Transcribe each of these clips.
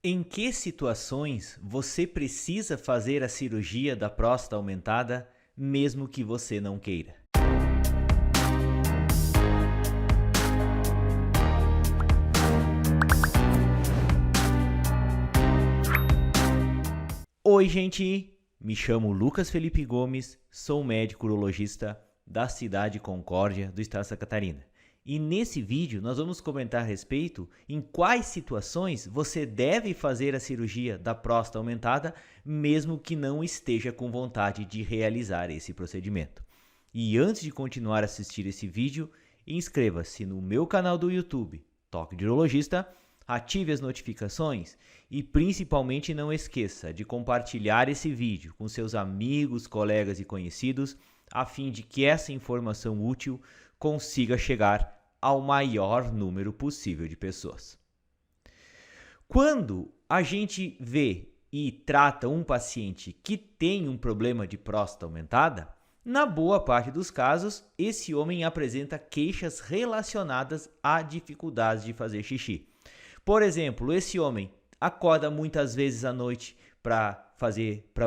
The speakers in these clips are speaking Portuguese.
Em que situações você precisa fazer a cirurgia da próstata aumentada, mesmo que você não queira? Oi, gente! Me chamo Lucas Felipe Gomes, sou médico urologista da cidade de Concórdia, do estado de Santa Catarina. E nesse vídeo nós vamos comentar a respeito em quais situações você deve fazer a cirurgia da próstata aumentada, mesmo que não esteja com vontade de realizar esse procedimento. E antes de continuar a assistir esse vídeo, inscreva-se no meu canal do YouTube, Toque de Urologista, ative as notificações e principalmente não esqueça de compartilhar esse vídeo com seus amigos, colegas e conhecidos, a fim de que essa informação útil consiga chegar ao maior número possível de pessoas. Quando a gente vê e trata um paciente que tem um problema de próstata aumentada, na boa parte dos casos, esse homem apresenta queixas relacionadas a dificuldades de fazer xixi. Por exemplo, esse homem acorda muitas vezes à noite para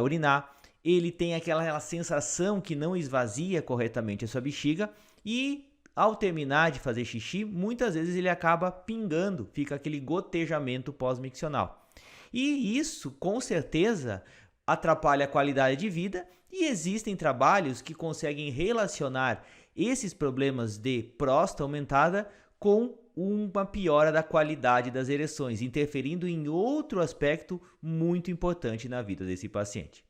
urinar, ele tem aquela sensação que não esvazia corretamente a sua bexiga e ao terminar de fazer xixi, muitas vezes ele acaba pingando, fica aquele gotejamento pós-miccional. E isso, com certeza, atrapalha a qualidade de vida e existem trabalhos que conseguem relacionar esses problemas de próstata aumentada com uma piora da qualidade das ereções, interferindo em outro aspecto muito importante na vida desse paciente.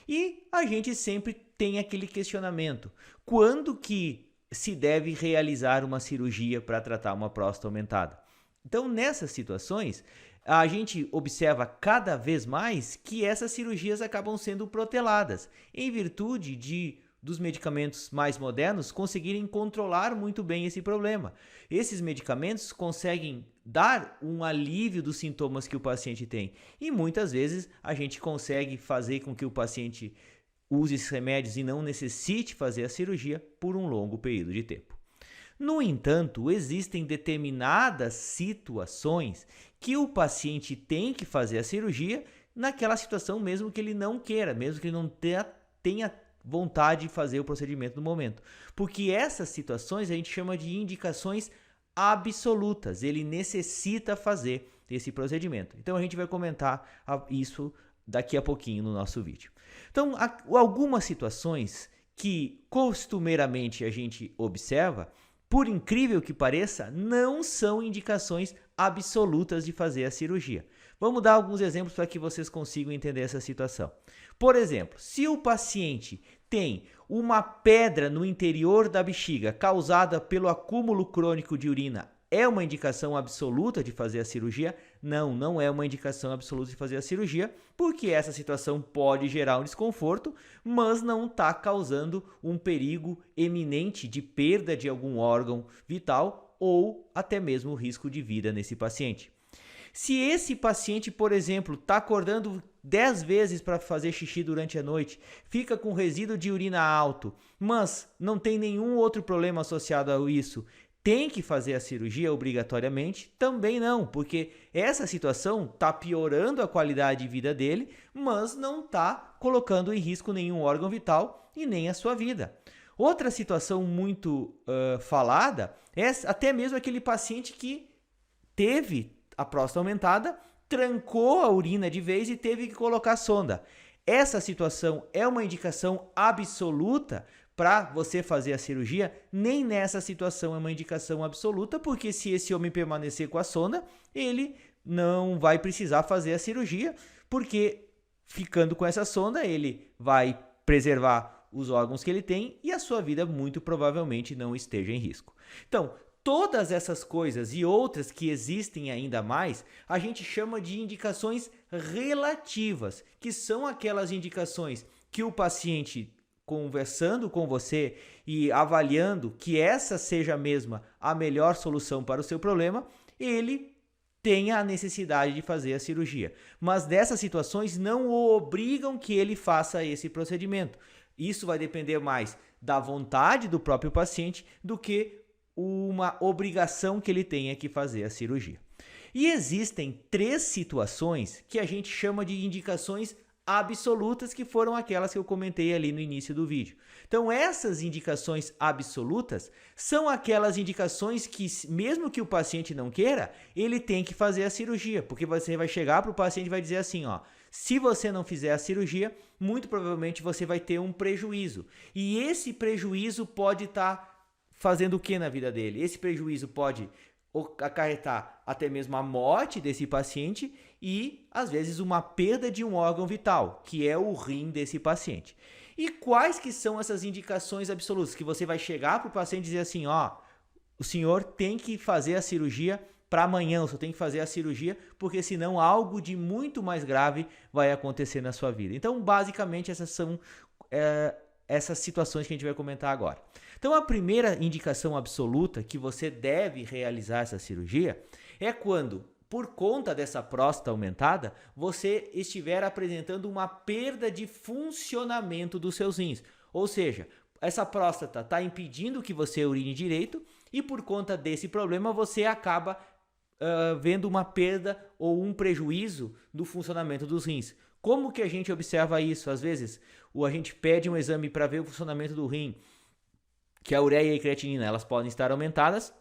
E a gente sempre tem aquele questionamento: quando que se deve realizar uma cirurgia para tratar uma próstata aumentada? Então, nessas situações, a gente observa cada vez mais que essas cirurgias acabam sendo proteladas, em virtude dos medicamentos mais modernos conseguirem controlar muito bem esse problema. Esses medicamentos conseguem dar um alívio dos sintomas que o paciente tem e muitas vezes a gente consegue fazer com que o paciente use esses remédios e não necessite fazer a cirurgia por um longo período de tempo. No entanto, existem determinadas situações que o paciente tem que fazer a cirurgia naquela situação mesmo que ele não queira, mesmo que ele não tenha vontade de fazer o procedimento no momento. Porque essas situações a gente chama de indicações absolutas, ele necessita fazer esse procedimento. Então a gente vai comentar isso daqui a pouquinho no nosso vídeo. Então, algumas situações que costumeiramente a gente observa, por incrível que pareça, não são indicações absolutas de fazer a cirurgia. Vamos dar alguns exemplos para que vocês consigam entender essa situação. Por exemplo, se o paciente tem uma pedra no interior da bexiga causada pelo acúmulo crônico de urina, é uma indicação absoluta de fazer a cirurgia? Não, não é uma indicação absoluta de fazer a cirurgia, porque essa situação pode gerar um desconforto, mas não está causando um perigo eminente de perda de algum órgão vital ou até mesmo risco de vida nesse paciente. Se esse paciente, por exemplo, está acordando 10 vezes para fazer xixi durante a noite, fica com resíduo de urina alto, mas não tem nenhum outro problema associado a isso, tem que fazer a cirurgia obrigatoriamente? Também não, porque essa situação está piorando a qualidade de vida dele, mas não está colocando em risco nenhum órgão vital e nem a sua vida. Outra situação muito falada é até mesmo aquele paciente que teve a próstata aumentada, trancou a urina de vez e teve que colocar sonda. Essa situação é uma indicação absoluta para você fazer a cirurgia? Nem nessa situação é uma indicação absoluta, porque se esse homem permanecer com a sonda, ele não vai precisar fazer a cirurgia, porque ficando com essa sonda, ele vai preservar os órgãos que ele tem e a sua vida muito provavelmente não esteja em risco. Então, todas essas coisas e outras que existem ainda mais, a gente chama de indicações relativas, que são aquelas indicações que o paciente, conversando com você e avaliando que essa seja mesmo a melhor solução para o seu problema, ele tenha a necessidade de fazer a cirurgia. Mas dessas situações não o obrigam que ele faça esse procedimento. Isso vai depender mais da vontade do próprio paciente do que uma obrigação que ele tenha que fazer a cirurgia. E existem 3 situações que a gente chama de indicações absolutas, que foram aquelas que eu comentei ali no início do vídeo. Então, essas indicações absolutas são aquelas indicações que, mesmo que o paciente não queira, ele tem que fazer a cirurgia, porque você vai chegar para o paciente e vai dizer assim, ó, se você não fizer a cirurgia, muito provavelmente você vai ter um prejuízo. E esse prejuízo pode estar fazendo o que na vida dele? Esse prejuízo pode acarretar até mesmo a morte desse paciente e, às vezes, uma perda de um órgão vital, que é o rim desse paciente. E quais que são essas indicações absolutas? Que você vai chegar para o paciente e dizer assim, ó, o senhor tem que fazer a cirurgia para amanhã, o senhor tem que fazer a cirurgia, porque senão algo de muito mais grave vai acontecer na sua vida. Então, basicamente, essas são essas situações que a gente vai comentar agora. Então, a primeira indicação absoluta que você deve realizar essa cirurgia é quando, por conta dessa próstata aumentada, você estiver apresentando uma perda de funcionamento dos seus rins. Ou seja, essa próstata está impedindo que você urine direito e, por conta desse problema, você acaba vendo uma perda ou um prejuízo do funcionamento dos rins. Como que a gente observa isso? Às vezes, a gente pede um exame para ver o funcionamento do rim, que a ureia e a creatinina elas podem estar aumentadas,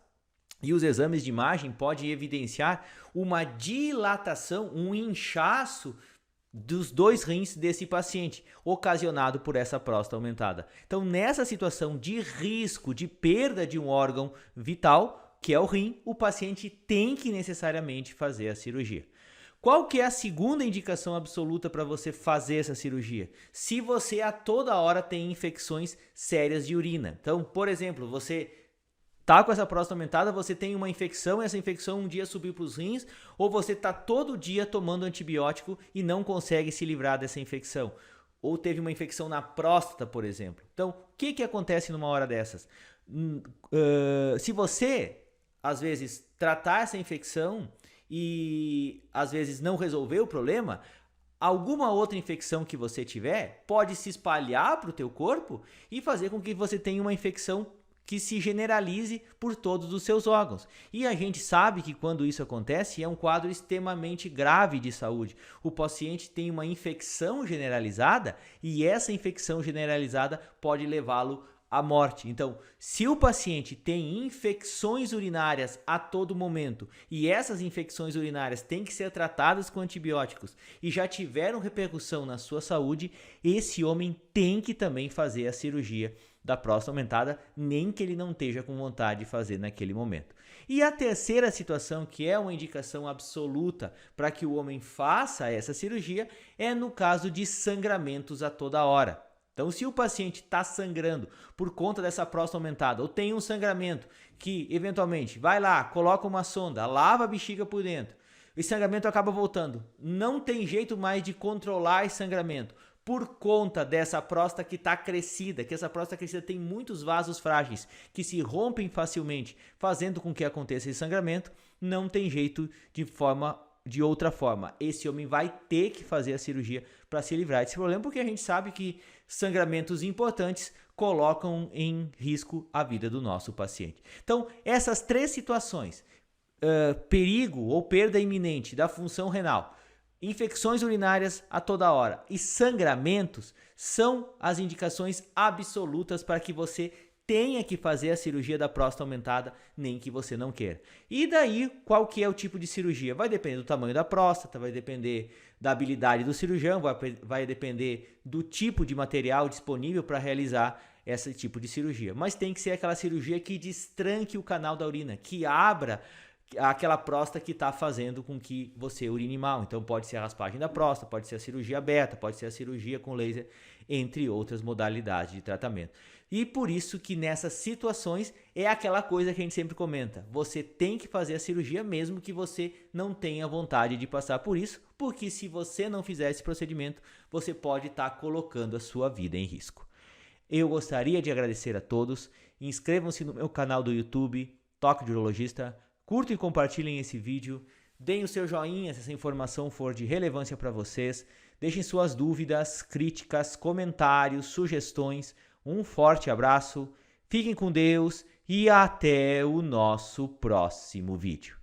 e os exames de imagem podem evidenciar uma dilatação, um inchaço dos 2 rins desse paciente, ocasionado por essa próstata aumentada. Então, nessa situação de risco de perda de um órgão vital, que é o rim, o paciente tem que necessariamente fazer a cirurgia. Qual que é a segunda indicação absoluta para você fazer essa cirurgia? Se você a toda hora tem infecções sérias de urina. Então, por exemplo, você tá com essa próstata aumentada, você tem uma infecção, essa infecção um dia subiu para os rins, ou você está todo dia tomando antibiótico e não consegue se livrar dessa infecção. Ou teve uma infecção na próstata, por exemplo. Então, o que acontece numa hora dessas? Se você, às vezes, tratar essa infecção e às vezes não resolver o problema, alguma outra infecção que você tiver pode se espalhar para o teu corpo e fazer com que você tenha uma infecção que se generalize por todos os seus órgãos. E a gente sabe que quando isso acontece é um quadro extremamente grave de saúde. O paciente tem uma infecção generalizada e essa infecção generalizada pode levá-lo à morte. Então, se o paciente tem infecções urinárias a todo momento e essas infecções urinárias têm que ser tratadas com antibióticos e já tiveram repercussão na sua saúde, esse homem tem que também fazer a cirurgia da próstata aumentada, nem que ele não esteja com vontade de fazer naquele momento. E a terceira situação, que é uma indicação absoluta para que o homem faça essa cirurgia, é no caso de sangramentos a toda hora. Então, se o paciente está sangrando por conta dessa próstata aumentada ou tem um sangramento que, eventualmente, vai lá, coloca uma sonda, lava a bexiga por dentro, o sangramento acaba voltando, não tem jeito mais de controlar esse sangramento por conta dessa próstata que está crescida, que essa próstata crescida tem muitos vasos frágeis que se rompem facilmente, fazendo com que aconteça esse sangramento, não tem jeito de outra forma. Esse homem vai ter que fazer a cirurgia para se livrar desse problema, porque a gente sabe que sangramentos importantes colocam em risco a vida do nosso paciente. Então, essas 3 situações, perigo ou perda iminente da função renal, infecções urinárias a toda hora e sangramentos, são as indicações absolutas para que você tenha que fazer a cirurgia da próstata aumentada, nem que você não queira. E daí, qual que é o tipo de cirurgia? Vai depender do tamanho da próstata, vai depender da habilidade do cirurgião, vai depender do tipo de material disponível para realizar esse tipo de cirurgia. Mas tem que ser aquela cirurgia que destranque o canal da urina, que abra aquela próstata que está fazendo com que você urine mal. Então pode ser a raspagem da próstata, pode ser a cirurgia aberta, pode ser a cirurgia com laser, entre outras modalidades de tratamento. E por isso que nessas situações é aquela coisa que a gente sempre comenta. Você tem que fazer a cirurgia mesmo que você não tenha vontade de passar por isso, porque se você não fizer esse procedimento, você pode estar colocando a sua vida em risco. Eu gostaria de agradecer a todos. Inscrevam-se no meu canal do YouTube, Toque de Urologista. Curtam e compartilhem esse vídeo. Deem o seu joinha se essa informação for de relevância para vocês. Deixem suas dúvidas, críticas, comentários, sugestões. Um forte abraço, fiquem com Deus e até o nosso próximo vídeo.